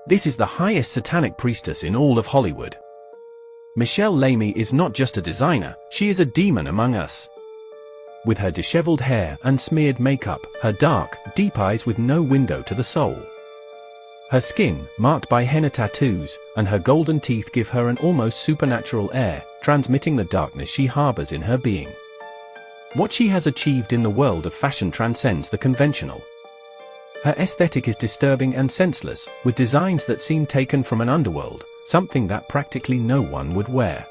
This is the highest satanic priestess in all of Hollywood. Michele Lamy is not just a designer, she is a demon among us. With her disheveled hair and smeared makeup, her dark, deep eyes with no window to the soul. Her skin, marked by henna tattoos, and her golden teeth give her an almost supernatural air, transmitting the darkness she harbors in her being. What she has achieved in the world of fashion transcends the conventional. Her aesthetic is disturbing and senseless, with designs that seem taken from an underworld, something that practically no one would wear.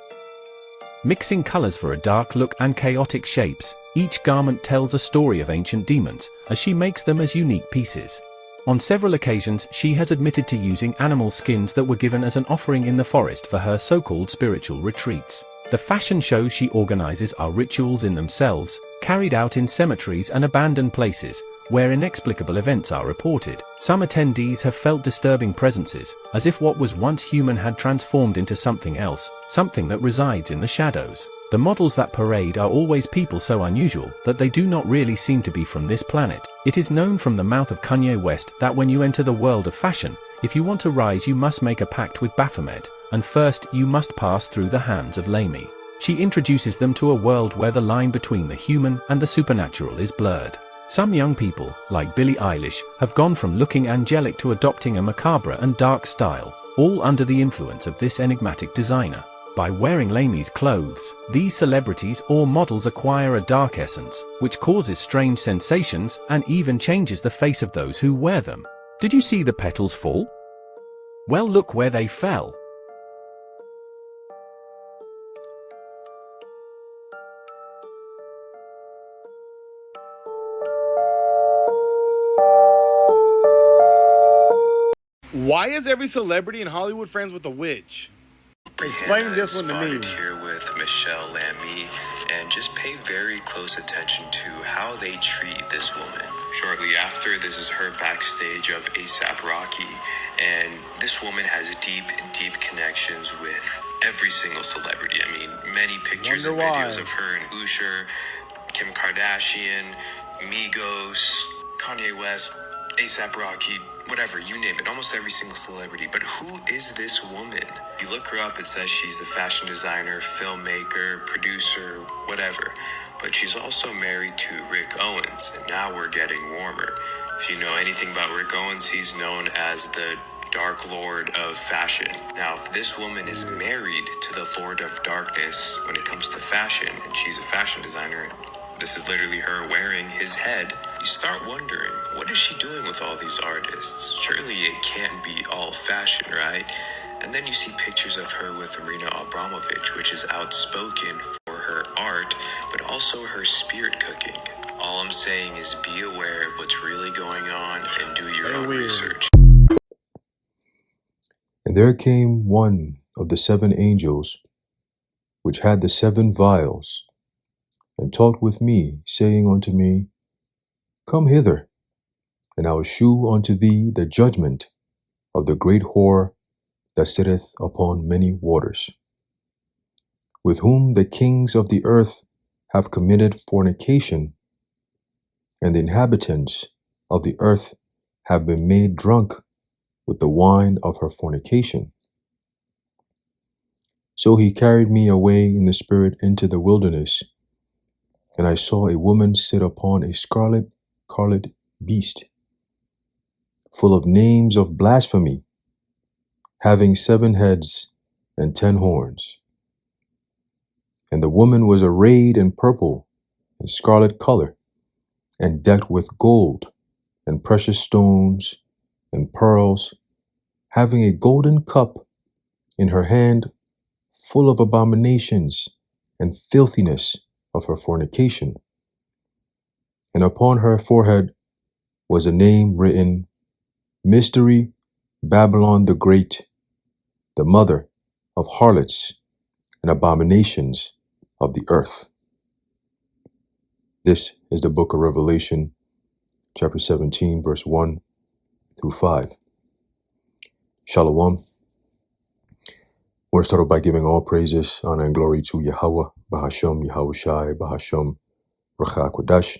Mixing colors for a dark look and chaotic shapes, each garment tells a story of ancient demons, as she makes them as unique pieces. On several occasions, she has admitted to using animal skins that were given as an offering in the forest for her so-called spiritual retreats. The fashion shows she organizes are rituals in themselves, carried out in cemeteries and abandoned places, where inexplicable events are reported. Some attendees have felt disturbing presences, as if what was once human had transformed into something else, something that resides in the shadows. The models that parade are always people so unusual that they do not really seem to be from this planet. It is known from the mouth of Kanye West that when you enter the world of fashion, if you want to rise you must make a pact with Baphomet, and first you must pass through the hands of Lamy. She introduces them to a world where the line between the human and the supernatural is blurred. Some young people, like Billie Eilish, have gone from looking angelic to adopting a macabre and dark style, all under the influence of this enigmatic designer. By wearing Lamy's clothes, these celebrities or models acquire a dark essence, which causes strange sensations and even changes the face of those who wear them. Did you see the petals fall? Well, look where they fell. Why is every celebrity in Hollywood friends with a witch? Explain this one to me. Here with Michele Lamy, and just pay very close attention to how they treat this woman. Shortly after, this is her backstage of A$AP Rocky, and this woman has deep connections with every single celebrity. I mean, many pictures and videos of her and Usher, Kim Kardashian, Migos, Kanye West, A$AP Rocky, whatever, you name it, almost every single celebrity. But who is this woman? You look her up, it says she's a fashion designer, filmmaker, producer, whatever. But she's also married to Rick Owens, and now we're getting warmer. If you know anything about Rick Owens, he's known as the Dark Lord of fashion. Now, if this woman is married to the Lord of Darkness when it comes to fashion, and she's a fashion designer, this is literally her wearing his head, you start wondering, what is she doing with all these artists? Surely it can't be all fashion, right? And then you see pictures of her with Marina Abramovich, which is outspoken for her art, but also her spirit cooking. All I'm saying is be aware of what's really going on and do your own research. And there came one of the 7 angels, which had the 7 vials, and talked with me, saying unto me, Come hither, and I will shew unto thee the judgment of the great whore that sitteth upon many waters, with whom the kings of the earth have committed fornication, and the inhabitants of the earth have been made drunk with the wine of her fornication. So he carried me away in the spirit into the wilderness, and I saw a woman sit upon a scarlet beast, full of names of blasphemy, having 7 heads and 10 horns. And the woman was arrayed in purple and scarlet color, and decked with gold and precious stones and pearls, having a golden cup in her hand full of abominations and filthiness of her fornication. And upon her forehead was a name written, Mystery, Babylon the Great, the mother of harlots and abominations of the earth. This is the book of Revelation, chapter 17, verse 1 through 5. Shalom. We're started by giving all praises, honor, and glory to Yahweh, Bahasham, Yahushai, Bahasham, Racha Kodash.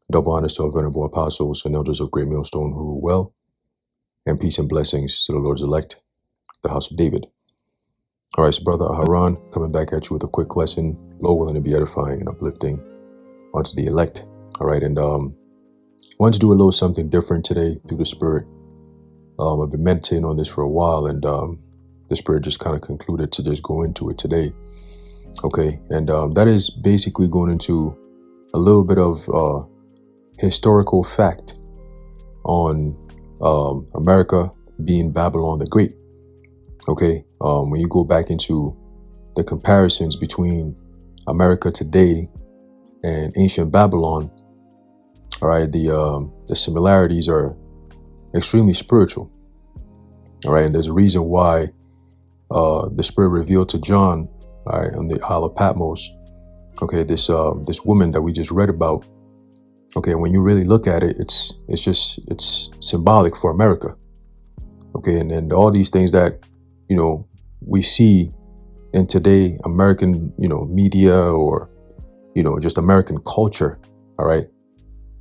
Double honors to our venerable apostles and elders of Great Millstone who rule well, and peace and blessings to the Lord's elect, the house of David. All right, so Brother Haran coming back at you with a quick lesson, Lord willing to be edifying and uplifting onto the elect. All right, and wanted to do a little something different today through the Spirit. I've been meditating on this for a while, and the Spirit just kind of concluded to just go into it today. Okay, and that is basically going into a little bit of historical fact on America being Babylon the Great. Okay, when you go back into the comparisons between America today and ancient Babylon, all right, the similarities are extremely spiritual. All right, and there's a reason why the Spirit revealed to John, all right, on the Isle of Patmos, okay, this woman that we just read about. Okay, when you really look at it, it's symbolic for America. Okay, and all these things that, you know, we see in today American, you know, media, or, you know, just American culture, all right,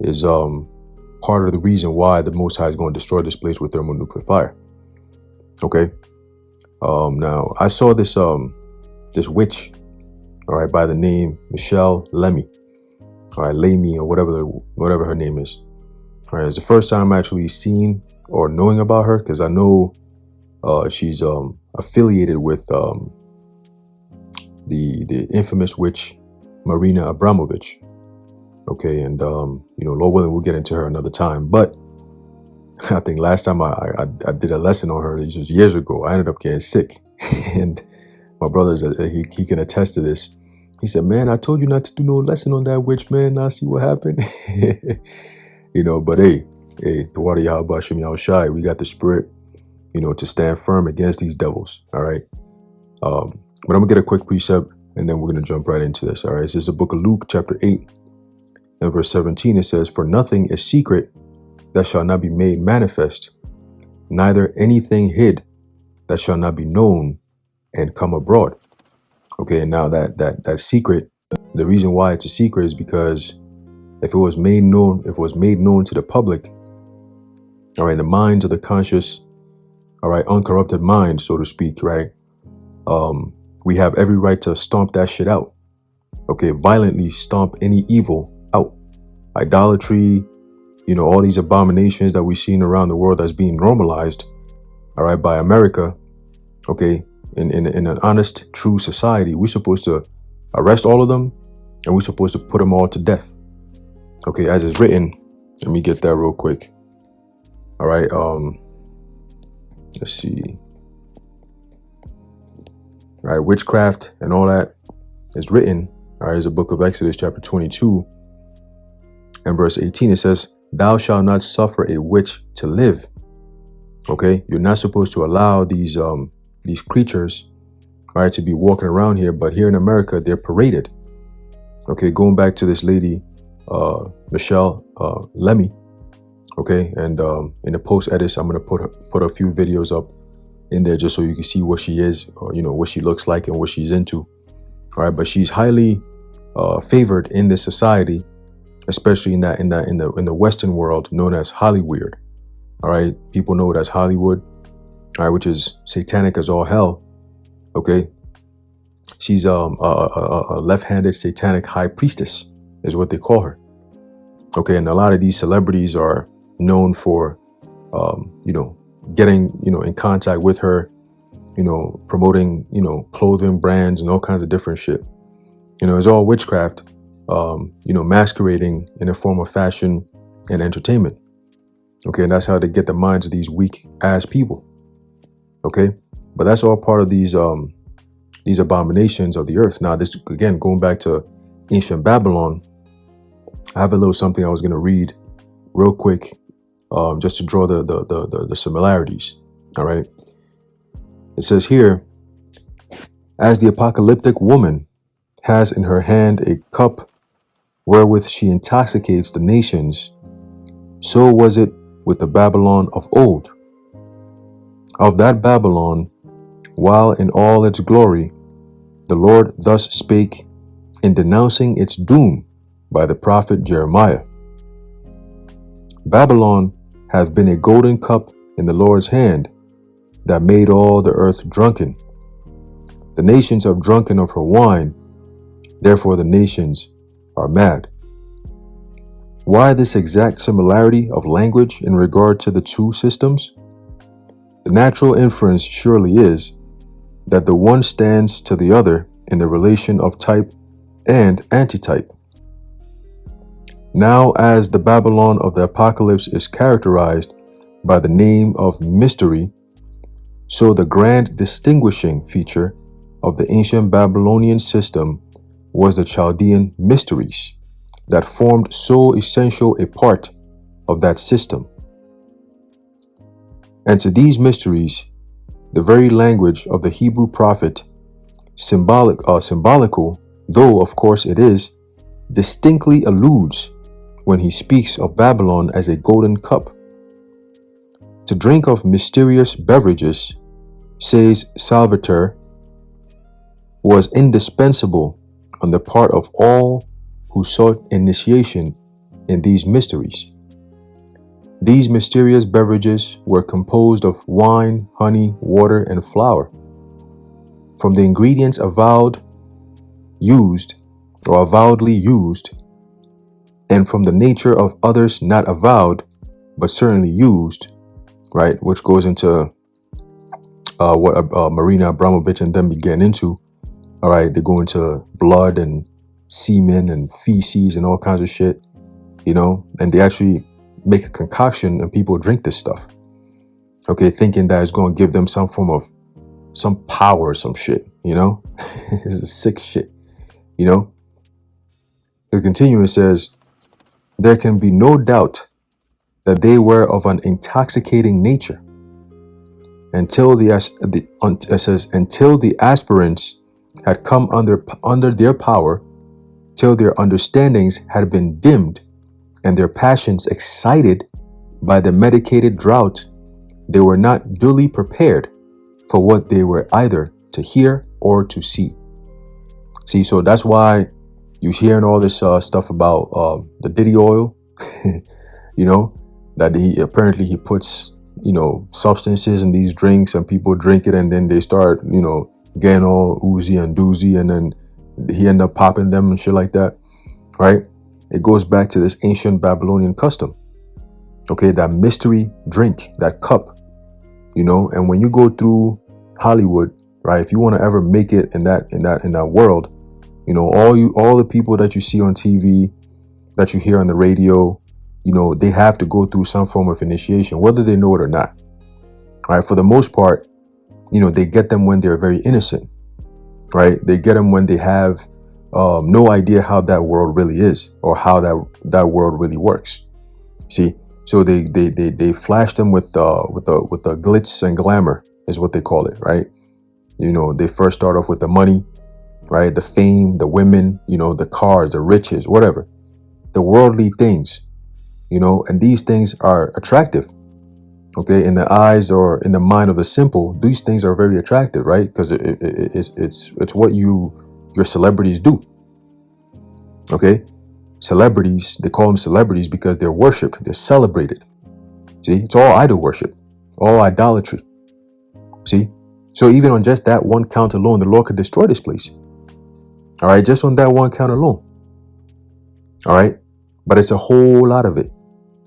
is part of the reason why the Most High is going to destroy this place with thermonuclear fire. Okay, now I saw this witch, all right, by the name Michele Lamy, all right, Lamy, or whatever her name is. All right, it's the first time I'm actually seeing or knowing about her, because I know she's affiliated with the infamous witch Marina Abramovich. Okay, and you know, Lord willing, we'll get into her another time. But I think last time I did a lesson on her, this was years ago. I ended up getting sick, and my brother, he can attest to this. He said, "Man, I told you not to do no lesson on that witch, man. Now see what happened." You know, but hey, the water Yahweh Shem Yahushai, we got the Spirit, you know, to stand firm against these devils. All right. But I'm gonna get a quick precept, and then we're gonna jump right into this. All right. This is the book of Luke, chapter 8, and verse 17. It says, "For nothing is secret that shall not be made manifest, neither anything hid that shall not be known and come abroad." Okay, and now that secret, the reason why it's a secret is because if it was made known to the public, all right, the minds of the conscious, all right, uncorrupted mind, so to speak, right, we have every right to stomp that shit out. Okay, violently stomp any evil out. Idolatry, you know, all these abominations that we've seen around the world that's being normalized, all right, by America. Okay, in an honest, true society, we're supposed to arrest all of them, and we're supposed to put them all to death. Okay, as it's written, let me get that real quick. All right, let's see. All right, witchcraft and all that is written. All right, is the book of Exodus, chapter 22, and verse 18. It says, "Thou shalt not suffer a witch to live." Okay, you're not supposed to allow these creatures, all right, to be walking around here. But here in America, they're paraded. Okay, going back to this lady, Michele Lamy. Okay, and in the post edits, I'm gonna put a few videos up in there just so you can see what she is, or, you know, what she looks like and what she's into. All right, but she's highly favored in this society, especially in the Western world known as Hollywood. All right, people know it as Hollywood, all right, which is satanic as all hell. Okay, she's a left-handed satanic high priestess is what they call her. Okay, and a lot of these celebrities are known for, you know, getting, you know, in contact with her, you know, promoting, you know, clothing brands and all kinds of different shit. You know, it's all witchcraft, you know, masquerading in a form of fashion and entertainment. Okay, and that's how they get the minds of these weak ass people. Okay, but that's all part of these abominations of the earth. Now, this again, going back to ancient Babylon, I have a little something I was going to read real quick, just to draw the similarities. All right, it says here, "As the apocalyptic woman has in her hand a cup wherewith she intoxicates the nations, so was it with the Babylon of old. Of that Babylon, while in all its glory, the Lord thus spake in denouncing its doom by the prophet Jeremiah. Babylon hath been a golden cup in the Lord's hand that made all the earth drunken. The nations have drunken of her wine, therefore the nations are mad. Why this exact similarity of language in regard to the two systems? The natural inference surely is that the one stands to the other in the relation of type and antitype. Now, as the Babylon of the Apocalypse is characterized by the name of mystery, so the grand distinguishing feature of the ancient Babylonian system was the Chaldean mysteries that formed so essential a part of that system. And to these mysteries, the very language of the Hebrew prophet, symbolical, though of course it is, distinctly alludes when he speaks of Babylon as a golden cup. To drink of mysterious beverages, says Salvator, was indispensable on the part of all who sought initiation in these mysteries. These mysterious beverages were composed of wine, honey, water, and flour. From the ingredients avowedly used, and from the nature of others not avowed, but certainly used, right, which goes into what Marina Abramovich and them began into. All right, they go into blood and semen and feces and all kinds of shit, you know, and they actually make a concoction and people drink this stuff, okay, thinking that it's going to give them some form of some power or some shit, you know. It's sick shit, you know. The continuing says, there can be no doubt that they were of an intoxicating nature until the aspirants had come under their power, till their understandings had been dimmed and their passions excited by the medicated drought. They were not duly prepared for what they were either to hear or to see. See, so that's why you're hearing all this stuff about the Diddy oil, you know, that he puts, you know, substances in these drinks and people drink it and then they start, you know, getting all oozy and doozy and then he end up popping them and shit like that, right? It goes back to this ancient Babylonian custom, okay, that mystery drink, that cup, you know. And when you go through Hollywood, right, if you want to ever make it in that world, you know, all the people that you see on TV, that you hear on the radio, you know, they have to go through some form of initiation, whether they know it or not. All right, for the most part, you know, they get them when they're very innocent, right? They get them when they have no idea how that world really is or how that world really works. See, so they flash them with the glitz and glamour is what they call it, right? You know, they first start off with the money, right? The fame, the women, you know, the cars, the riches, whatever, the worldly things, you know, and these things are attractive. Okay, in the eyes or in the mind of the simple, these things are very attractive, right? Because it's what your celebrities do. Okay, celebrities, they call them celebrities because they're worshipped, they're celebrated. See, it's all idol worship, all idolatry. See, so even on just that one count alone, the Lord could destroy this place. All right, just on that one count alone. All right, but it's a whole lot of it,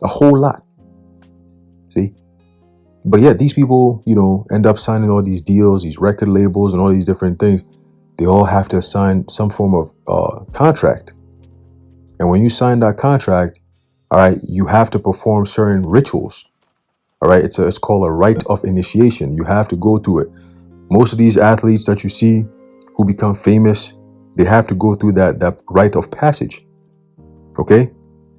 a whole lot. See. But yeah, these people, you know, end up signing all these deals, these record labels and all these different things. They all have to sign some form of contract. And when you sign that contract, all right, you have to perform certain rituals. All right, it's called a rite of initiation. You have to go through it. Most of these athletes that you see who become famous, they have to go through that rite of passage. Okay?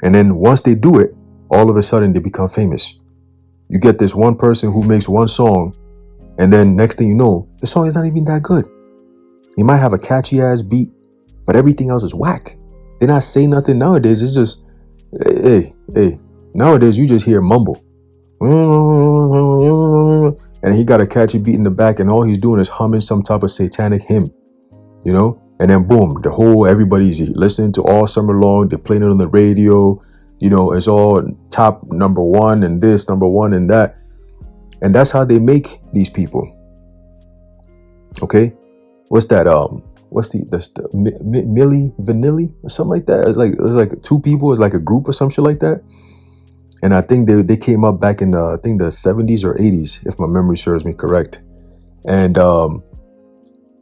And then once they do it, all of a sudden they become famous. You get this one person who makes one song, and then next thing you know, the song is not even that good. He might have a catchy ass beat, but everything else is whack. They're not saying nothing nowadays. It's just, hey. Nowadays, you just hear mumble. And he got a catchy beat in the back, and all he's doing is humming some type of satanic hymn, you know? And then boom, everybody's listening to all summer long. They're playing it on the radio. You know, it's all top number one and this, number one and that. And that's how they make these people. Okay, what's that? That's the Milli Vanilli or something like that. It's like two people. It's like a group or some shit like that. And I think they came up back in I think the 70s or 80s, if my memory serves me correct. And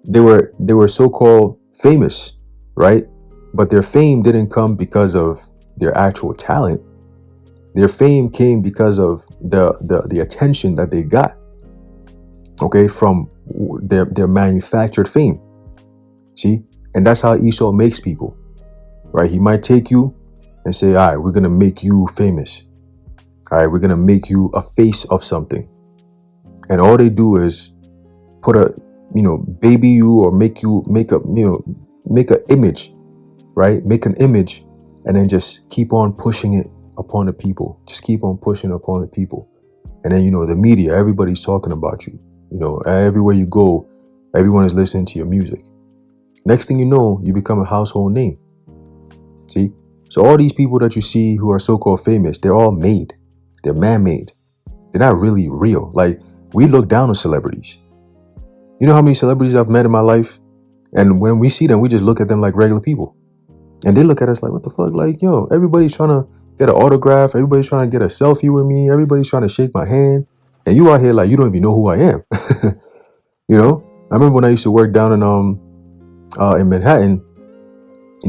they were so-called famous, right? But their fame didn't come because of their actual talent. Their fame came because of the attention that they got, okay, from their manufactured fame. See? And that's how Esau makes people, right? He might take you and say, all right, we're going to make you famous. All right, we're going to make you a face of something. And all they do is put baby you or make an image, right? Make an image and then just keep on pushing it upon the people. Just keep on pushing upon the people. And then, the media, everybody's talking about you. Everywhere you go, everyone is listening to your music. Next thing you know, you become a household name. See? So all these people that you see who are so-called famous, they're all made. They're man-made. They're not really real. Like, we look down on celebrities. You know how many celebrities I've met in my life? And when we see them, we just look at them like regular people. And they look at us like, what the fuck? Like, yo, everybody's trying to get an autograph. Everybody's trying to get a selfie with me. Everybody's trying to shake my hand. And you out here like, you don't even know who I am. I remember when I used to work down in Manhattan,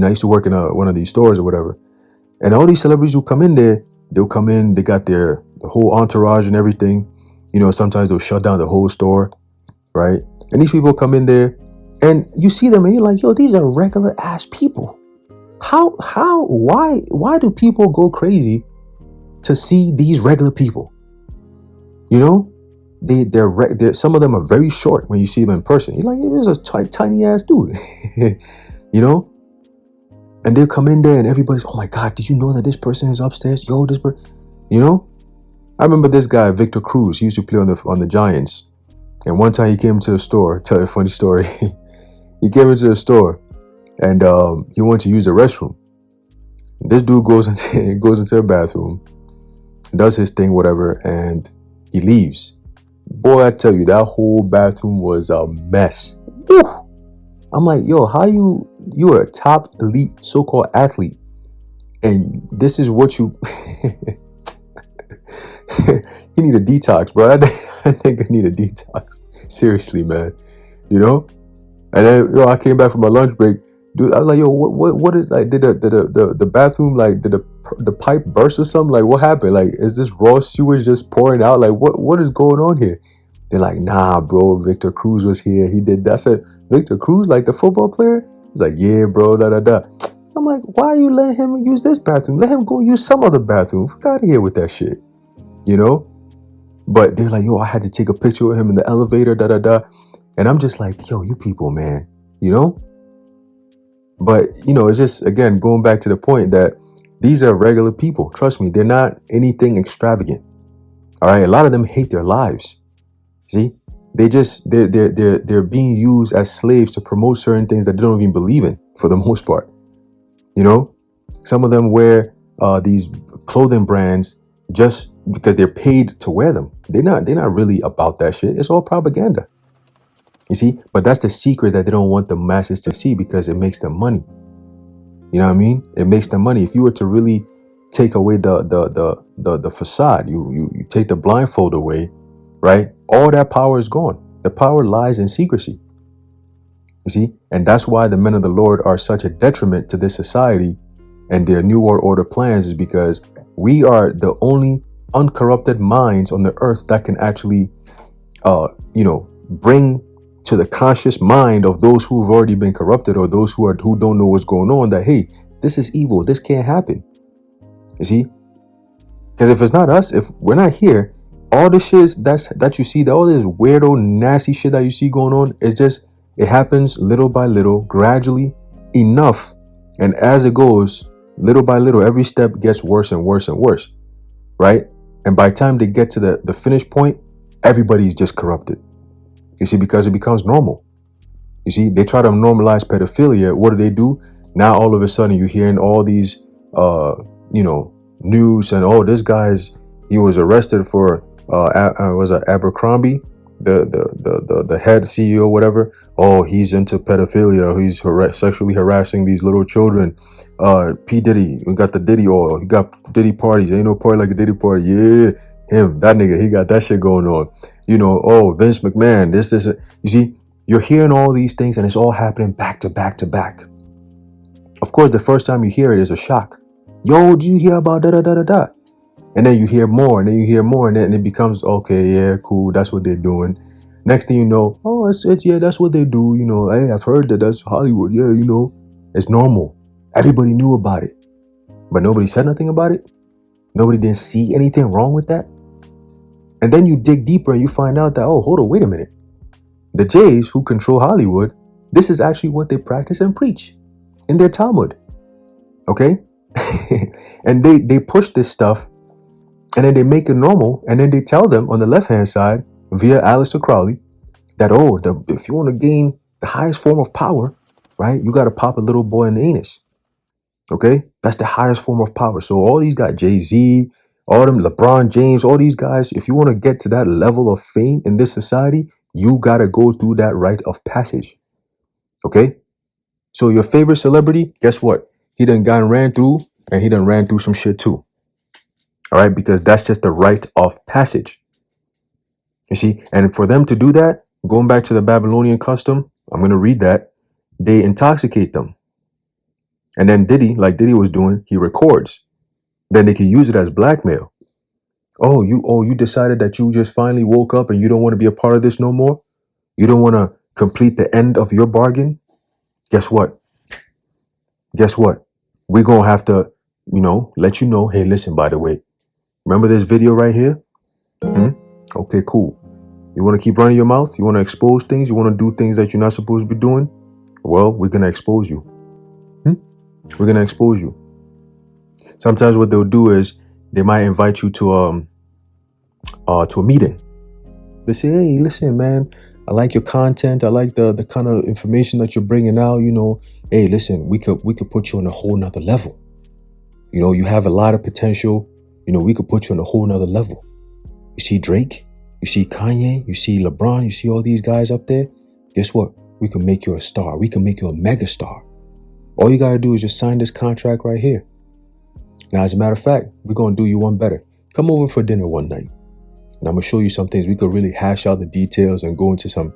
I used to work in one of these stores or whatever. And all these celebrities who come in there, they'll come in, they got the whole entourage and everything. Sometimes they'll shut down the whole store, right? And these people come in there and you see them and you're like, yo, these are regular ass people. Why do people go crazy to see these regular people? They're some of them are very short when you see them in person. You're like, this is a tiny ass dude, and they'll come in there and everybody's, oh my God, did you know that this person is upstairs? Yo, this person, I remember this guy, Victor Cruz. He used to play on the Giants. And one time he came to the store, tell you a funny story. He came into the store and he wanted to use the restroom. This dude goes into the bathroom, does his thing, whatever, and he leaves. Boy, I tell you, that whole bathroom was a mess. Whew. I'm like, yo, how you're a top elite so-called athlete, and this is what you you need a detox, bro. I think I need a detox. Seriously, man. And then I came back from my lunch break. Dude, I was like, yo, what is like? Did the bathroom, like, did the pipe burst or something? Like, what happened? Like, is this raw sewage just pouring out? Like, what is going on here? They're like, nah, bro, Victor Cruz was here. He did that. I said, Victor Cruz, like the football player? He's like, yeah, bro, da. I'm like, why are you letting him use this bathroom? Let him go use some other bathroom. Fuck out of here with that shit. But they're like, yo, I had to take a picture with him in the elevator, da. And I'm just like, yo, you people, man, But, it's just, again, going back to the point that these are regular people. Trust me, they're not anything extravagant. All right. A lot of them hate their lives. See, they're being used as slaves to promote certain things that they don't even believe in for the most part. Some of them wear these clothing brands just because they're paid to wear them. They're not really about that shit. It's all propaganda. You see, but that's the secret that they don't want the masses to see because it makes them money. You know what I mean? It makes them money. If you were to really take away the facade, you take the blindfold away, right? All that power is gone. The power lies in secrecy. You see, and that's why the men of the Lord are such a detriment to this society and their New World Order plans, is because we are the only uncorrupted minds on the earth that can actually, bring to the conscious mind of those who've already been corrupted, or those who don't know what's going on, that, hey, this is evil. This can't happen. You see, because if it's not us, if we're not here, all the shit that you see, all this weirdo, nasty shit that you see going on, it happens little by little, gradually enough. And as it goes, little by little, every step gets worse and worse and worse. Right? And by the time they get to the finish point, everybody's just corrupted. You see, because it becomes normal. You see, they try to normalize pedophilia. What do? Now, all of a sudden, you're hearing all these, news and, oh, this he was arrested for was it Abercrombie, the head CEO, whatever. Oh, he's into pedophilia. He's sexually harassing these little children. P Diddy, we got the Diddy oil. He got Diddy parties. Ain't no party like a Diddy party. Yeah, him, that nigga, he got that shit going on. You know, oh, Vince McMahon, this. You see, you're hearing all these things, and it's all happening back to back to back. Of course, the first time you hear it is a shock. Yo, did you hear about da da da da da? And then you hear more, and then you hear more, and then it becomes, okay, yeah, cool, that's what they're doing. Next thing you know, oh, it's yeah, that's what they do. You know, hey, I've heard that that's Hollywood. Yeah, you know, it's normal. Everybody knew about it, but nobody said nothing about it. Nobody didn't see anything wrong with that. And then you dig deeper and you find out that, oh, hold on, wait a minute. The Jays who control Hollywood, this is actually what they practice and preach in their Talmud. Okay? And they push this stuff, and then they make it normal, and then they tell them on the left-hand side, via Aleister Crowley, that, oh, if you want to gain the highest form of power, right, you got to pop a little boy in the anus. Okay? That's the highest form of power. So all these guys, Jay-Z, all them, LeBron James, all these guys, if you want to get to that level of fame in this society, you got to go through that rite of passage. Okay? So your favorite celebrity, guess what? He done ran through, and he done ran through some shit too. All right? Because that's just the rite of passage. You see? And for them to do that, going back to the Babylonian custom, I'm going to read that. They intoxicate them. And then Diddy, like Diddy was doing, he records. Then they can use it as blackmail. Oh, you decided that you just finally woke up and you don't want to be a part of this no more? You don't want to complete the end of your bargain? Guess what? Guess what? We're going to have to, let you know, hey, listen, by the way, remember this video right here? Okay, cool. You want to keep running your mouth? You want to expose things? You want to do things that you're not supposed to be doing? Well, we're going to expose you. We're going to expose you. Sometimes what they'll do is they might invite you to a meeting. They say, hey, listen, man, I like your content. I like the kind of information that you're bringing out. Hey, listen, we could put you on a whole nother level. You have a lot of potential. We could put you on a whole nother level. You see Drake, you see Kanye, you see LeBron, you see all these guys up there. Guess what? We can make you a star. We can make you a mega star. All you got to do is just sign this contract right here. Now, as a matter of fact, we're going to do you one better. Come over for dinner one night, and I'm going to show you some things. We could really hash out the details and go into some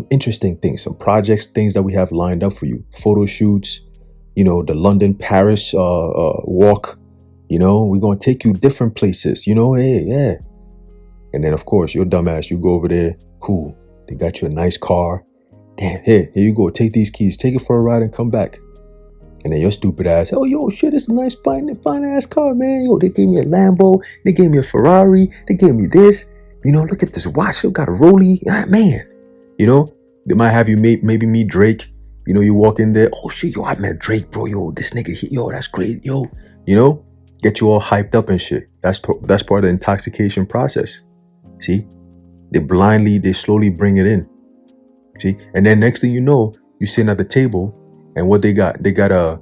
interesting things, some projects, things that we have lined up for you. Photo shoots, the London, Paris walk. We're going to take you different places, hey, yeah. And then, of course, your dumbass, you go over there. Cool. They got you a nice car. Damn, here you go. Take these keys. Take it for a ride and come back. And then your stupid ass, oh, yo, shit, it's a nice, fine ass car, man. Yo, they gave me a Lambo. They gave me a Ferrari. They gave me this. Look at this watch. You got a Rollie. Ah, man. They might have you maybe meet Drake. You walk in there. Oh, shit, yo, I met Drake, bro. Yo, this nigga, yo, that's crazy. Yo, get you all hyped up and shit. That's part of the intoxication process. See? They slowly bring it in. See? And then next thing you know, you're sitting at the table. And what they got the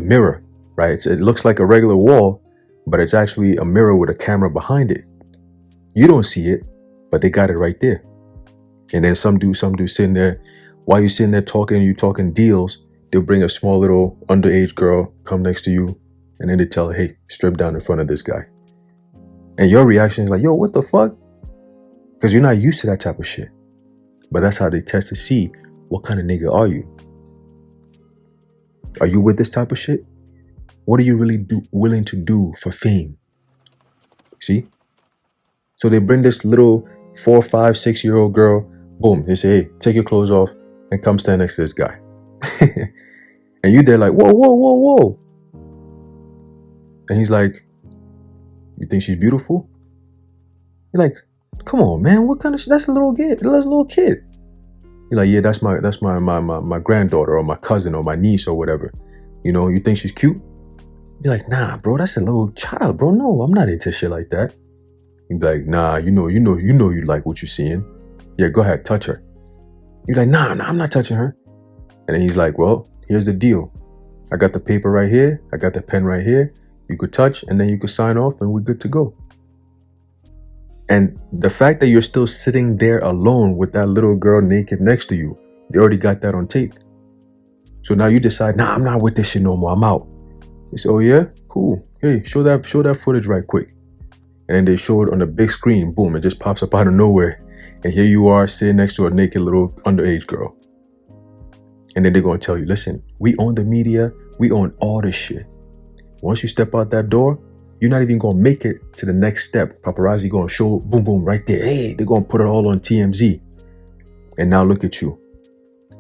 mirror, right? It looks like a regular wall, but it's actually a mirror with a camera behind it. You don't see it, but they got it right there. And then some dude sitting there, while you're sitting there talking deals, they'll bring a small little underage girl, come next to you, and then they tell her, hey, strip down in front of this guy. And your reaction is like, yo, what the fuck? Because you're not used to that type of shit. But that's how they test to see, what kind of nigga are you? Are you with this type of shit? What are you really willing to do for fame? See? So they bring this little 4, 5, 6-year-old girl. Boom. They say, hey, take your clothes off and come stand next to this guy. And you there like, whoa, whoa, whoa, whoa. And he's like, you think she's beautiful? You're like, come on, man. What kind of shit? That's a little kid. That's a little kid. You're like, yeah, that's my granddaughter or my cousin or my niece or whatever. You think she's cute? You're like, nah, bro, that's a little child, bro. No, I'm not into shit like that. You'd be like, nah, you like what you're seeing. Yeah, go ahead, touch her. You're like, nah, I'm not touching her. And then he's like, well, here's the deal. I got the paper right here. I got the pen right here. You could touch and then you could sign off and we're good to go. And the fact that you're still sitting there alone with that little girl naked next to you, they already got that on tape. So now you decide, nah, I'm not with this shit no more. I'm out. They say, oh yeah, cool. Hey, show that footage right quick. And then they show it on the big screen. Boom, it just pops up out of nowhere. And here you are sitting next to a naked little underage girl. And then they're going to tell you, listen, we own the media. We own all this shit. Once you step out that door, you're not even going to make it to the next step. Paparazzi going to show, boom, boom, right there. Hey, they're going to put it all on TMZ. And now look at you.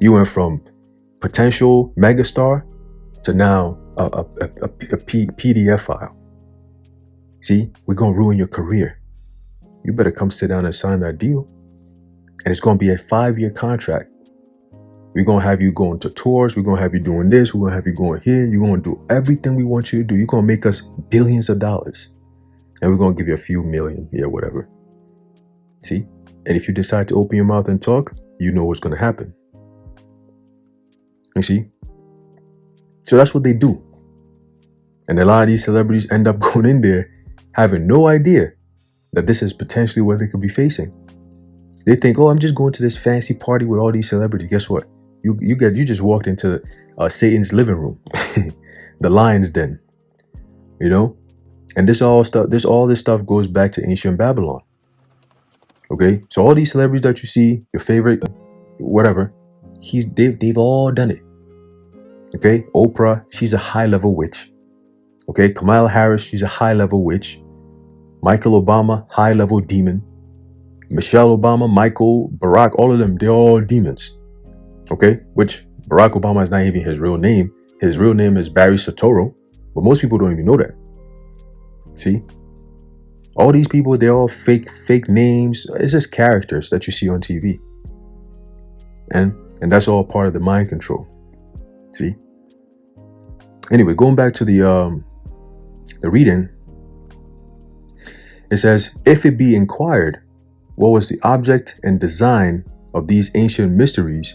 You went from potential megastar to now a PDF file. See, we're going to ruin your career. You better come sit down and sign that deal. And it's going to be a 5-year contract. We're going to have you going to tours. We're going to have you doing this. We're going to have you going here. You're going to do everything we want you to do. You're going to make us billions of dollars. And we're going to give you a few million. Yeah, whatever. See? And if you decide to open your mouth and talk, you know what's going to happen. You see? So that's what they do. And a lot of these celebrities end up going in there having no idea that this is potentially what they could be facing. They think, oh, I'm just going to this fancy party with all these celebrities. Guess what? You just walked into Satan's living room, the lion's den, you know. And all this stuff goes back to ancient Babylon. Okay, so all these celebrities that you see, your favorite, whatever, they've all done it. Okay, Oprah, she's a high-level witch. Okay, Kamala Harris, she's a high-level witch. Michael Obama, high-level demon. Michelle Obama, Michael, Barack, all of them, they're all demons. Okay, which Barack Obama is not even his real name. His real name is Barry Soetoro, but most people don't even know that. See? All these people, they're all fake names. It's just characters that you see on TV. And that's all part of the mind control. See? Anyway, going back to the reading, it says, if it be inquired what was the object and design of these ancient mysteries,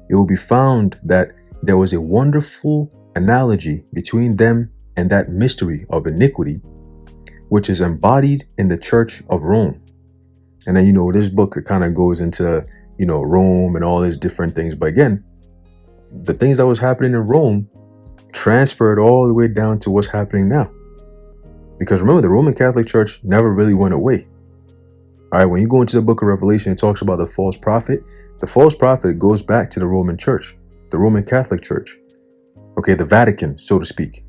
it will be found that there was a wonderful analogy between them and that mystery of iniquity, which is embodied in the Church of Rome. And then, this book kind of goes into, Rome and all these different things. But again, the things that was happening in Rome transferred all the way down to what's happening now. Because remember, the Roman Catholic Church never really went away. All right, when you go into the book of Revelation, it talks about the false prophet. The false prophet goes back to the Roman Church, the Roman Catholic Church. Okay, the Vatican, so to speak.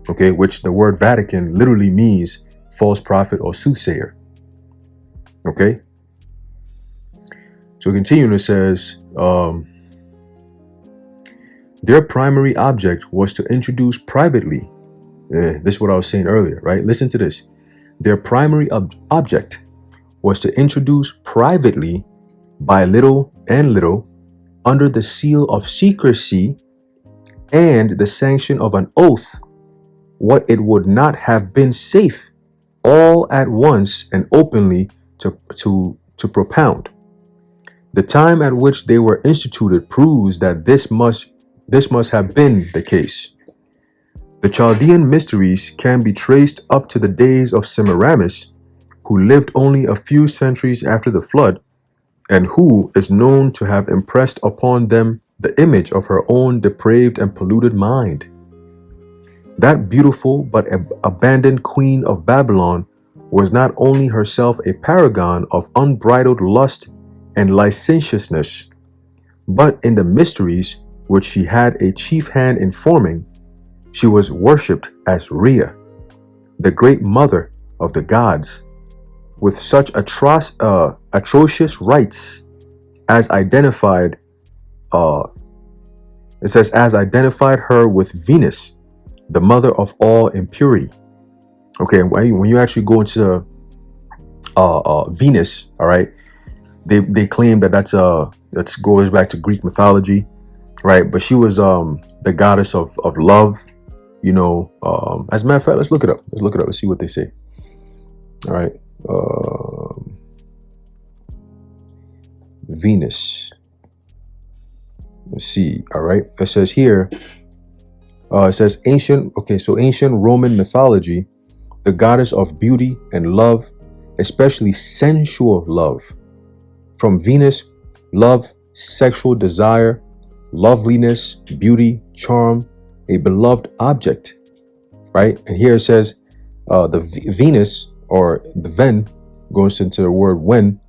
Okay, which the word Vatican literally means false prophet or soothsayer. Okay. So continuing, it says, their primary object was to introduce privately. This is what I was saying earlier, right? Listen to this. Their primary object was to introduce privately, by little and little, under the seal of secrecy and the sanction of an oath, what it would not have been safe all at once and openly to propound. The time at which they were instituted proves that this must have been the case. The Chaldean mysteries can be traced up to the days of Semiramis, who lived only a few centuries after the flood, and who is known to have impressed upon them the image of her own depraved and polluted mind. That beautiful but abandoned queen of Babylon was not only herself a paragon of unbridled lust and licentiousness, but in the mysteries which she had a chief hand in forming, she was worshipped as Rhea, the great mother of the gods, with such atrocious rites as identified her with Venus, the mother of all impurity. Okay, when you actually go into Venus, all right, they claim that goes back to Greek mythology, right? But she was the goddess of love, as a matter of fact, let's look it up. Let's see what they say. All right. Venus. Let's see. All right. It says here, it says ancient Roman mythology, the goddess of beauty and love, especially sensual love. From Venus, love, sexual desire, loveliness, beauty, charm, a beloved object, right? And here it says Venus, or the Ven, goes into the word when,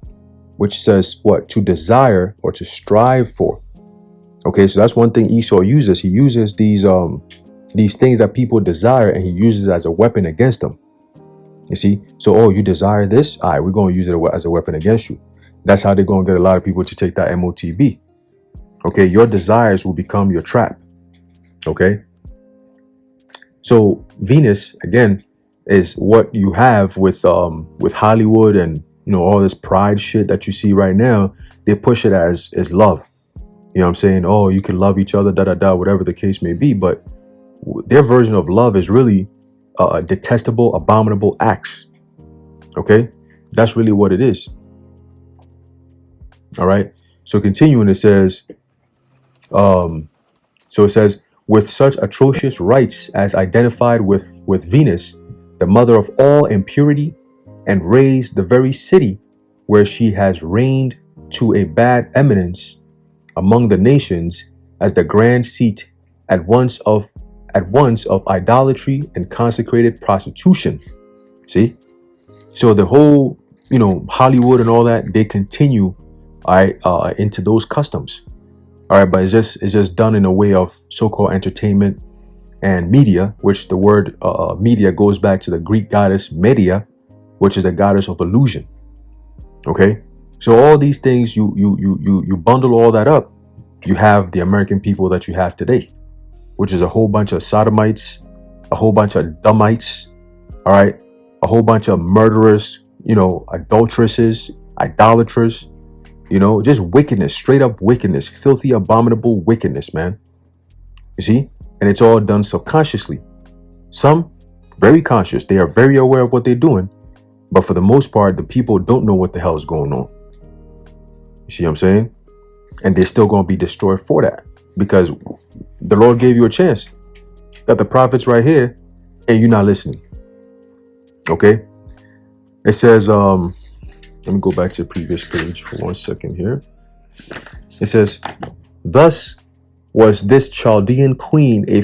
which says what? To desire or to strive for. Okay, so that's one thing Esau uses. He uses these things that people desire, and he uses it as a weapon against them. You see? So, oh, you desire this? All right, we're going to use it as a weapon against you. That's how they're going to get a lot of people to take that MOTB. Okay, your desires will become your trap. Okay? So, Venus, again, is what you have with Hollywood and, you know, all this pride shit that you see right now. They push it as love. You know what I'm saying? Oh, you can love each other, whatever the case may be. But their version of love is really detestable, abominable acts. Okay? That's really what it is. All right. So continuing, it says, with such atrocious rites as identified with Venus, the mother of all impurity, and raised the very city where she has reigned to a bad eminence among the nations as the grand seat at once of idolatry and consecrated prostitution. See? So the whole, you know, Hollywood and all that, they continue, all right, into those customs. All right, but it's just done in a way of so-called entertainment and media, which the word media goes back to the Greek goddess Media, which is a goddess of illusion. Okay? So all these things, you bundle all that up, you have the American people that you have today, which is a whole bunch of sodomites, a whole bunch of dumbites, all right, a whole bunch of murderers, you know, adulteresses, idolaters, you know, just wickedness, straight up wickedness, filthy, abominable wickedness, man. You see? And it's all done subconsciously. Some very conscious. They are very aware of what they're doing. But for the most part, the people don't know what the hell is going on. You see what I'm saying? And they're still going to be destroyed for that, because the Lord gave you a chance. Got the prophets right here, and you're not listening. Okay? It says, let me go back to the previous page for 1 second here. It says, thus was this Chaldean queen a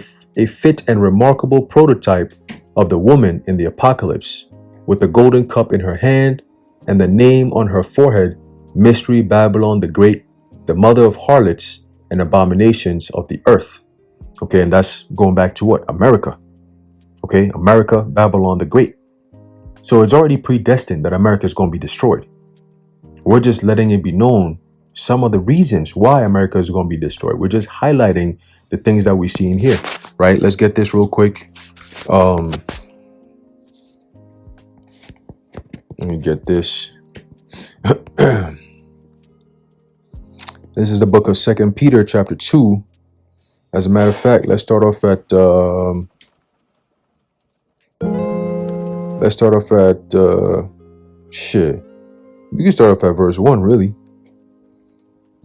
fit and remarkable prototype of the woman in the Apocalypse, with the golden cup in her hand and the name on her forehead, Mystery Babylon the Great, the mother of harlots and abominations of the earth. Okay, and that's going back to what? America. Okay, America, Babylon the Great. So it's already predestined that America is going to be destroyed. We're just letting it be known some of the reasons why America is going to be destroyed. We're just highlighting the things that we see in here, right? Let's get this real quick. Let me get this. This is the book of 2 Peter chapter 2. As a matter of fact, let's start off at shit. You can start off at verse 1, really.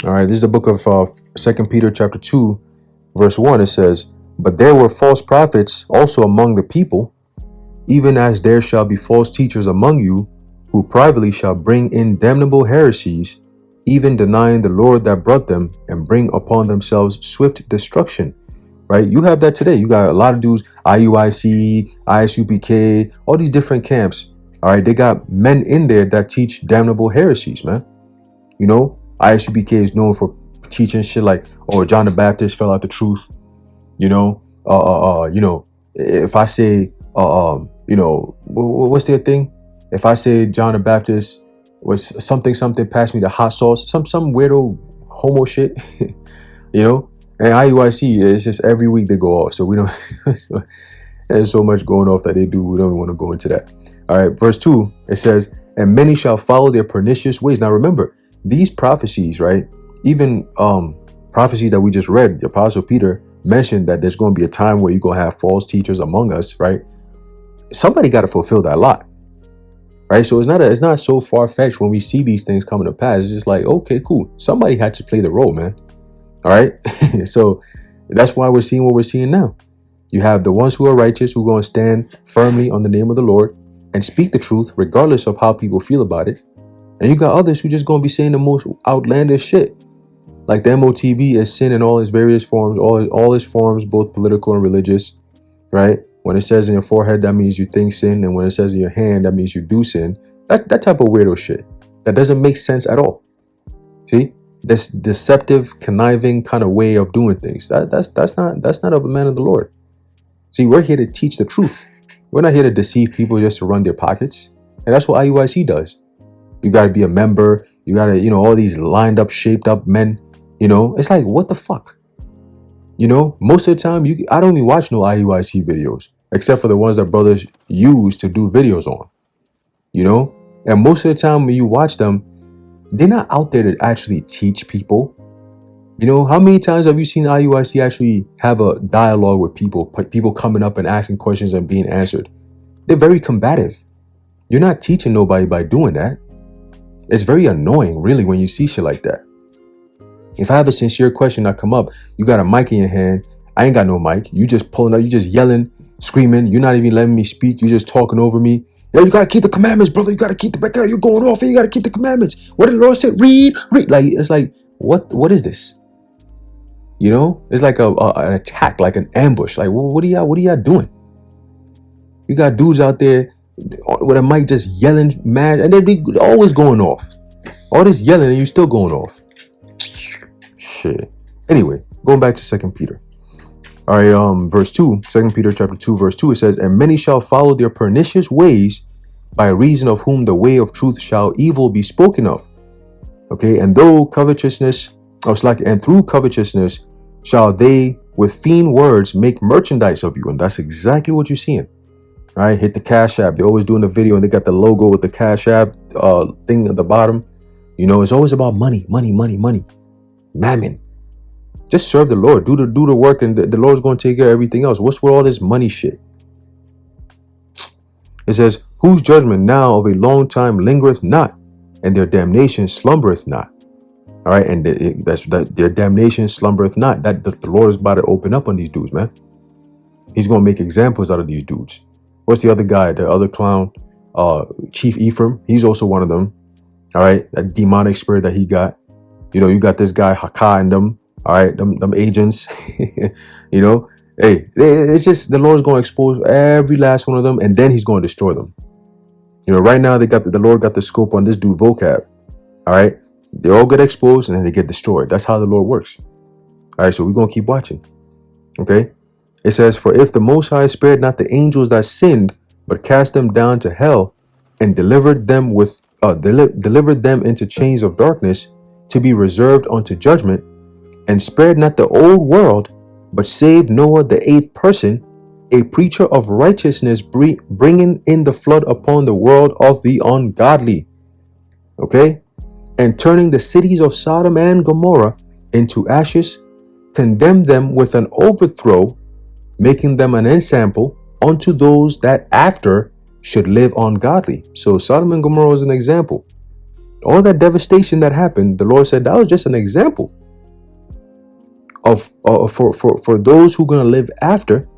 All right, this is the book of 2 Peter chapter 2, verse 1. It says, but there were false prophets also among the people, even as there shall be false teachers among you, who privately shall bring in damnable heresies, even denying the Lord that brought them, and bring upon themselves swift destruction. Right? You have that today. You got a lot of dudes, IUIC, ISUPK, all these different camps. All right, they got men in there that teach damnable heresies, man. You know, ISUPK is known for teaching shit like, oh, John the Baptist fell out the truth. You know, if I say, what's their thing? If I say John the Baptist was something, pass me the hot sauce, some weirdo homo shit, you know, and IUIC, it's just every week they go off. So we don't, there's so much going off that they do. We don't want to go into that. All right. Verse 2, it says, and many shall follow their pernicious ways. Now remember, these prophecies, right? Even prophecies that we just read, the Apostle Peter mentioned that there's going to be a time where you're going to have false teachers among us, right? Somebody got to fulfill that lot, right? So it's not so far-fetched when we see these things coming to pass. It's just like, okay, cool. Somebody had to play the role, man. All right. So that's why we're seeing what we're seeing now. You have the ones who are righteous, who are going to stand firmly on the name of the Lord. and speak the truth regardless of how people feel about it. And you got others who just gonna be saying the most outlandish shit. Like the MOTB is sin in all its various forms, all its forms, both political and religious, right? When it says in your forehead, that means you think sin. And when it says in your hand, that means you do sin. That type of weirdo shit. That doesn't make sense at all. See? This deceptive, conniving kind of way of doing things. That's not of a man of the Lord. See, we're here to teach the truth. We're not here to deceive people just to run their pockets. And that's what IUIC does. You got to be a member. You got to, all these lined up, shaped up men. It's like, what the fuck? Most of the time, I don't even watch no IUIC videos, except for the ones that brothers use to do videos on. And most of the time when you watch them, they're not out there to actually teach people. How many times have you seen IUIC actually have a dialogue with people coming up and asking questions and being answered? They're very combative. You're not teaching nobody by doing that. It's very annoying, really, when you see shit like that. If I have a sincere question that come up, you got a mic in your hand. I ain't got no mic. You just pulling up, you just yelling, screaming. You're not even letting me speak. You just talking over me. Yeah, you got to keep the commandments, brother. You got to keep the back. You're going off here. You got to keep the commandments. What did the Lord say? Read. Like, it's like, what is this? It's like an attack, like an ambush. Like, what are y'all doing? You got dudes out there with a mic just yelling mad, and they be always going off. All this yelling and you still going off. Shit. Anyway, going back to 2 Peter. All right, verse 2, 2 Peter chapter 2, verse 2, it says, and many shall follow their pernicious ways, by reason of whom the way of truth shall evil be spoken of. Okay, and through covetousness shall they with fiend words make merchandise of you. And that's exactly what you're seeing. All right, hit the Cash App. They're always doing the video and they got the logo with the Cash App thing at the bottom. It's always about money. Mammon. Just serve the Lord. Do the work, and the Lord's going to take care of everything else. What's with all this money shit? It says, whose judgment now of a long time lingereth not, and their damnation slumbereth not. All right, and their damnation slumbereth not. That the Lord is about to open up on these dudes, man. He's going to make examples out of these dudes. What's the other guy? The other clown, Chief Ephraim. He's also one of them. All right, that demonic spirit that he got. You got this guy Haka and them. All right, them agents. Hey, it's just the Lord's going to expose every last one of them, and then He's going to destroy them. Right now the Lord got the scope on this dude vocab. All right, they all get exposed and then they get destroyed. That's how the Lord works. All right, so we're going to keep watching. Okay, it says, for if the Most High spared not the angels that sinned, but cast them down to hell, and delivered them into chains of darkness, to be reserved unto judgment, and spared not the old world, but saved Noah the 8th person, a preacher of righteousness, bringing in the flood upon the world of the ungodly. Okay? And turning the cities of Sodom and Gomorrah into ashes, condemned them with an overthrow, making them an ensample unto those that after should live ungodly. So Sodom and Gomorrah was an example. All that devastation that happened, the Lord said that was just an example of for those who are going to live after.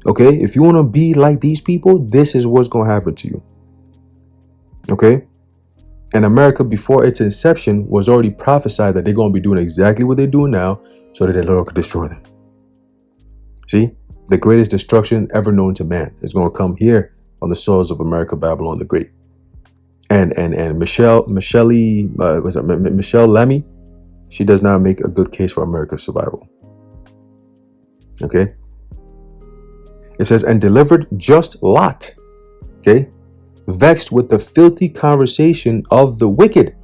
Okay, if you want to be like these people, this is what's going to happen to you. Okay, and America before its inception was already prophesied that they're going to be doing exactly what they're doing now, so that the Lord could destroy them. See, the greatest destruction ever known to man is going to come here on the soils of America, Babylon the Great. And Michele Lamy, she does not make a good case for America's survival. Okay. It says, and delivered just Lot. Okay. Vexed with the filthy conversation of the wicked.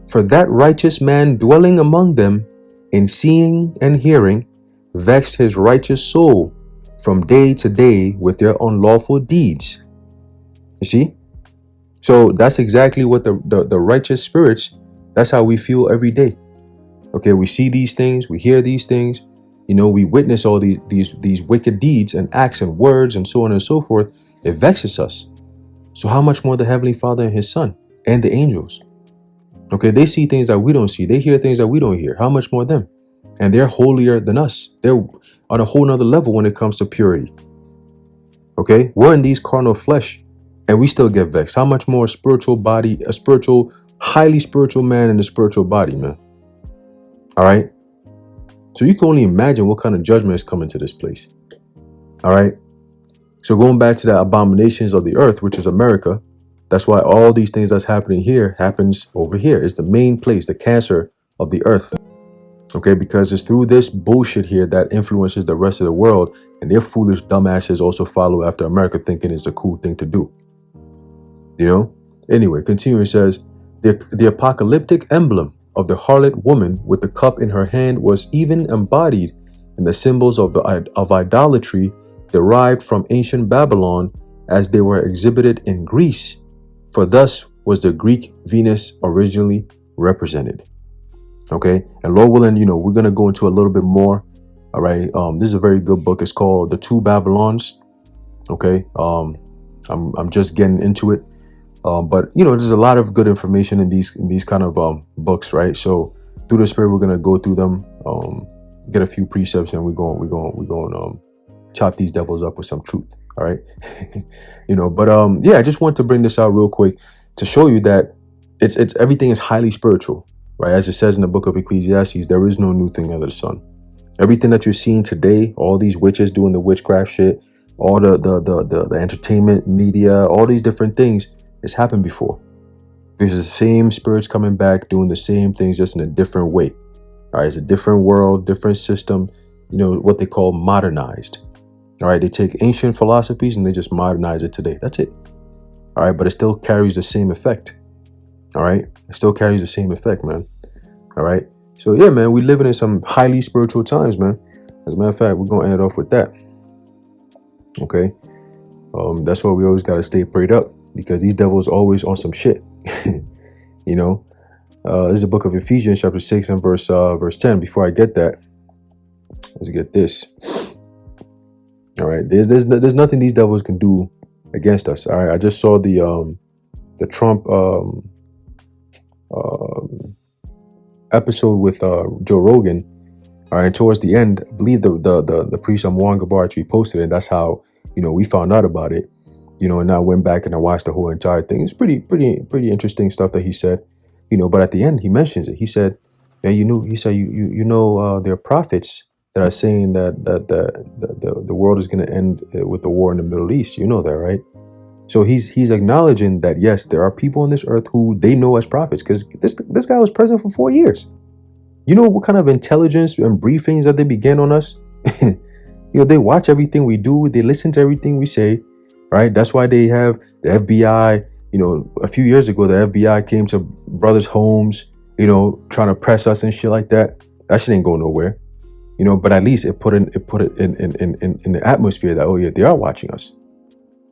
For that righteous man dwelling among them, in seeing and hearing, vexed his righteous soul from day to day with their unlawful deeds. You see? So that's exactly what the righteous spirits, that's how we feel every day. Okay, we see these things, we hear these things, we witness all these wicked deeds and acts and words and so on and so forth. It vexes us. So how much more the Heavenly Father and His Son and the angels? Okay, they see things that we don't see. They hear things that we don't hear. How much more them? And they're holier than us. They're on a whole nother level when it comes to purity. Okay, we're in these carnal flesh. And we still get vexed. How much more a spiritual body, a spiritual, highly spiritual man in a spiritual body, man? All right. So you can only imagine what kind of judgment is coming to this place. All right. So going back to the abominations of the earth, which is America, that's why all these things that's happening here happens over here. It's the main place, the cancer of the earth. Okay, because it's through this bullshit here that influences the rest of the world, and their foolish dumbasses also follow after America, thinking it's a cool thing to do. You know? Anyway, continuing, says, the apocalyptic emblem of the harlot woman with the cup in her hand was even embodied in the symbols of idolatry derived from ancient Babylon as they were exhibited in Greece. For thus was the Greek Venus originally represented. Okay, and Lord willing, you know, we're gonna go into a little bit more. All right, this is a very good book. It's called The Two Babylons. Okay, I'm just getting into it, but you know, there's a lot of good information in these kind of books, right? So through the Spirit, we're gonna go through them, get a few precepts, and we're going chop these devils up with some truth. All right, you know, but yeah, I just want to bring this out real quick to show you that it's everything is highly spiritual. Right, as it says in the book of Ecclesiastes, there is no new thing under the sun. Everything that you're seeing today, all these witches doing the witchcraft shit, all the entertainment media, all these different things, it's happened before. There's the same spirits coming back, doing the same things, just in a different way. All right, it's a different world, different system. You know what they call modernized. All right, they take ancient philosophies and they just modernize it today. That's it. All right, but it still carries the same effect. All right, it still carries the same effect, man. All right, so yeah, man, we living in some highly spiritual times, man. As a matter of fact, we're gonna end it off with that. Okay, that's why we always gotta stay prayed up, because these devils always on some shit. You know, this is the book of Ephesians, chapter 6 and verse 10. Before I get that, let's get this. All right, there's nothing these devils can do against us. All right, I just saw the Trump episode with Joe Rogan. All right, and towards the end, I believe the priest Warren Gabbard posted it, and that's how, you know, we found out about it. You know, and I went back and I watched the whole entire thing. It's pretty interesting stuff that he said. You know, but at the end he mentions it. He said, "Yeah, you know," he said, "you know, there are prophets that are saying that the world is going to end with the war in the Middle East. You know that, right?" So he's acknowledging that, yes, there are people on this earth who they know as prophets, because this guy was president for 4 years. You know what kind of intelligence and briefings that they began on us? You know, they watch everything we do. They listen to everything we say, right? That's why they have the FBI. You know, a few years ago, the FBI came to brothers' homes, you know, trying to press us and shit like that. That shit ain't going nowhere. You know, but at least it put it in the atmosphere that, oh yeah, they are watching us.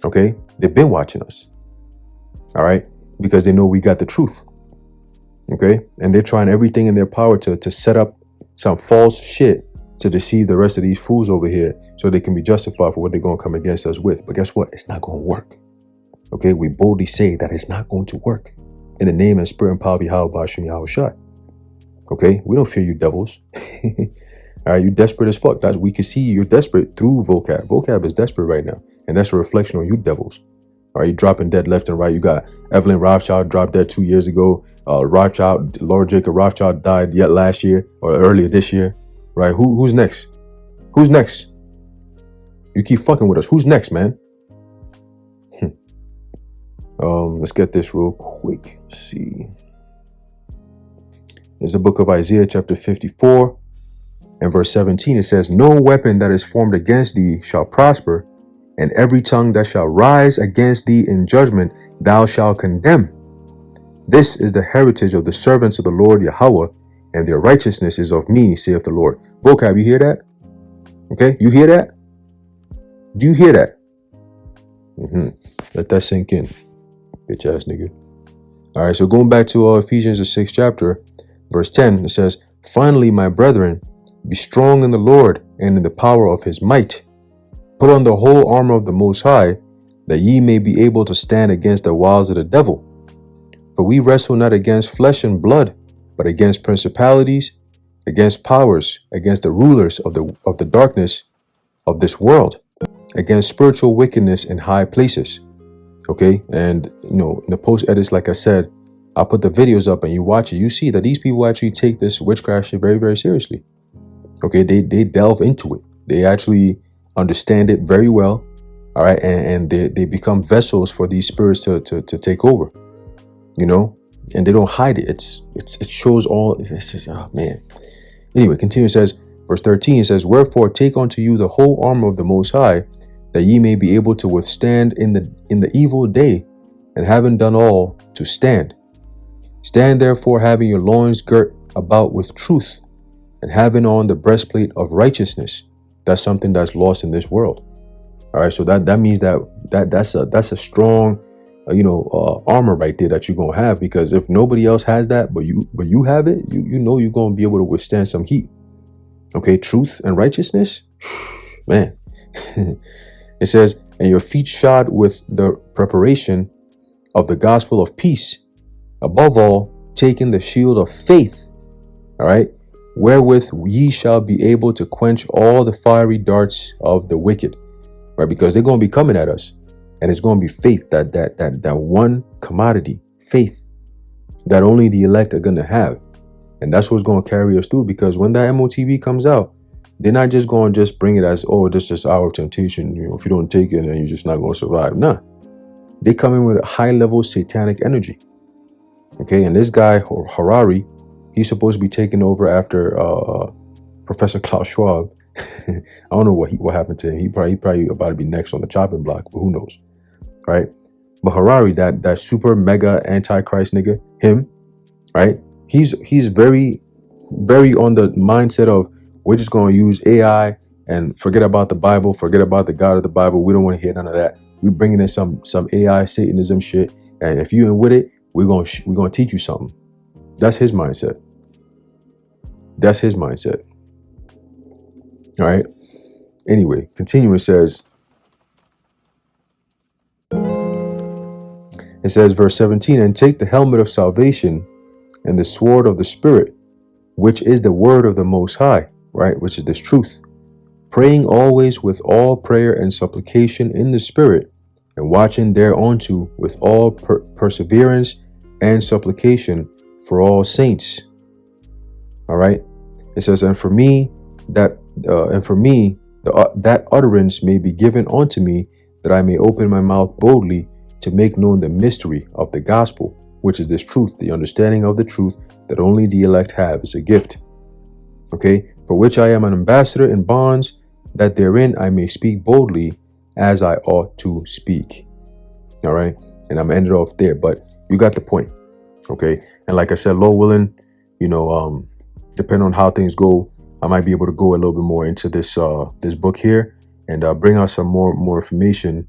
Okay, they've been watching us. All right, because they know we got the truth. Okay, and they're trying everything in their power to set up some false shit to deceive the rest of these fools over here, so they can be justified for what they're going to come against us with. But guess what? It's not going to work. Okay, we boldly say that it's not going to work in the name and spirit and power of Yahweh Bashim Yahushua. Okay, we don't fear you devils. All right, you desperate as fuck. We can see you're desperate through vocab. Vocab is desperate right now, and that's a reflection on you devils. All right, you dropping dead left and right. You got Evelyn Rothschild dropped dead 2 years ago. Lord Jacob Rothschild died yet last year or earlier this year. Right? Who's next? Who's next? You keep fucking with us. Who's next, man? Let's get this real quick. Let's see. There's the book of Isaiah, chapter 54. And verse 17, it says, "No weapon that is formed against thee shall prosper, and every tongue that shall rise against thee in judgment thou shalt condemn. This is the heritage of the servants of the Lord Yahweh, and their righteousness is of me, saith the Lord." Vocab, you hear that? Okay, you hear that? Do you hear that? Let that sink in, bitch ass nigga. All right, so going back to Ephesians, the 6th chapter, verse 10, it says, "Finally, my brethren, be strong in the Lord and in the power of his might. Put on the whole armor of the Most High, that ye may be able to stand against the wiles of the devil. For we wrestle not against flesh and blood, but against principalities, against powers, against the rulers of the darkness of this world, against spiritual wickedness in high places. Okay. And, you know, in the post edits, like I said, I'll put the videos up and you watch it. You see that these people actually take this witchcraft shit very, very seriously. Okay. They delve into it. They actually understand it very well. All right. And they become vessels for these spirits to take over, you know, and they don't hide it. It shows all. It's just, oh man. Anyway, continue. It says, verse 13, it says, wherefore take unto you the whole armor of the Most High, that ye may be able to withstand in the evil day, and having done all, to stand. Stand therefore, having your loins girt about with truth, and having on the breastplate of righteousness. That's something that's lost in this world. All right, so that means that's a strong, armor right there that you're gonna have, because if nobody else has that, but you have it, you know you're gonna be able to withstand some heat. Okay, truth and righteousness, man. It says, and your feet shod with the preparation of the gospel of peace. Above all, taking the shield of faith, all right, wherewith ye shall be able to quench all the fiery darts of the wicked, right? Because they're going to be coming at us, and it's going to be faith, that one commodity, faith, that only the elect are going to have, and that's what's going to carry us through. Because when that MOTB comes out, they're not just going to just bring it as, oh, this is hour of temptation. You know, if you don't take it, then you're just not going to survive. Nah, they come in with a high level satanic energy. Okay, and this guy Harari, he's supposed to be taking over after Professor Klaus Schwab. I don't know what happened to him. He probably about to be next on the chopping block, but who knows, right? But Harari, that super mega antichrist nigga, him, right? He's very, very on the mindset of, we're just going to use AI and forget about the Bible, forget about the God of the Bible. We don't want to hear none of that. We're bringing in some AI Satanism shit, and if you ain't with it, we're gonna teach you something. That's his mindset. That's his mindset. All right. Anyway, continuing, it says, verse 17, and take the helmet of salvation and the sword of the Spirit, which is the word of the Most High, right? Which is this truth. Praying always with all prayer and supplication in the Spirit, and watching thereunto with all perseverance and supplication for all saints. All right. It says, and for me that utterance may be given unto me, that I may open my mouth boldly to make known the mystery of the gospel, which is this truth, the understanding of the truth that only the elect have, is a gift. Okay, for which I am an ambassador in bonds, that therein I may speak boldly as I ought to speak. All right, and I'm ended off there, but you got the point. Okay, and like I said, Lord willing, depending on how things go, I might be able to go a little bit more into this this book here, and bring out some more information,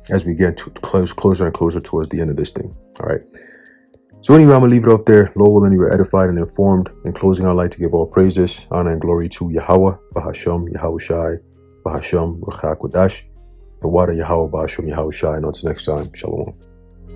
as we get closer and closer towards the end of this thing. All right. So anyway, I'm gonna leave it off there. Lord willing, you were edified and informed. In closing, I'd like to give all praises, honor, and glory to Yahweh, Bahasham, Yahushai, Bahasham, Ruach HaKodesh, the water Yahweh, Bahasham, Yahushai, and until next time, Shalom.